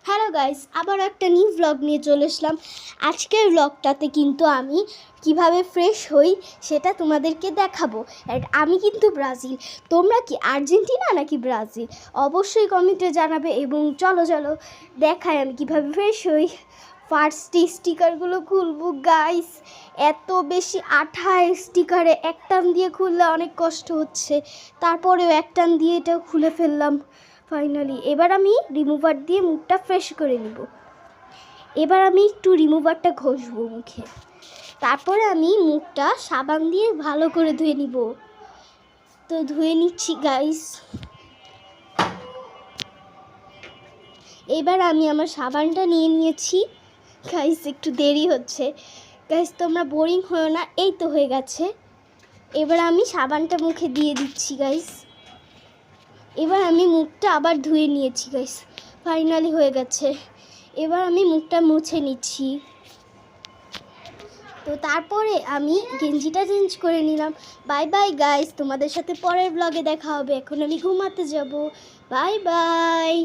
Hello guys, আবার একটা new blog নিয়ে চলে আসলাম। আজকের ব্লগটাতে কিন্তু আমি কিভাবে ফ্রেশ হই সেটা তোমাদেরকে দেখাবো। আর আমি কিন্তু ব্রাজিল, তোমরা কি আর্জেন্টিনা নাকি ব্রাজিল অবশ্যই কমেন্টে জানাবে। এবং চলো দেখাই আমি কিভাবে ফ্রেশ হই। ফার্স্টে স্টিকারগুলো খুলবো গাইস। এত বেশি আঠা স্টিকারে এক টান দিয়ে খুললে অনেক কষ্ট হচ্ছে, তারপরেও এক টান দিয়ে এটাও খুলে ফেললাম ফাইনালি। এবার আমি রিমুভার দিয়ে মুখটা ফ্রেশ করে নিব। এবার আমি একটু রিমুভারটা ঘষবো মুখে, তারপরে আমি মুখটা সাবান দিয়ে ভালো করে ধুয়ে নিব। তো ধুয়ে নিচ্ছি গাইস। এবার আমি আমার সাবানটা নিয়ে নিয়েছি গাইস, একটু দেরি হচ্ছে গাইস, তোমরা বোরিং হয়ো না। এই তো হয়ে গেছে। এবার আমি সাবানটা মুখে দিয়ে দিচ্ছি গাইস। এবার আমি মুখটা আবার ধুয়ে নিয়েছি গাইস, ফাইনালি হয়ে গেছে। এবার আমি মুখটা মুছে নিচ্ছি। তো তারপরে আমি গেঞ্জিটা চেঞ্জ করে নিলাম। বাই বাই গাইস, তোমাদের সাথে পরের ব্লগে দেখা হবে। এখন আমি ঘুমাতে যাব। Bye bye.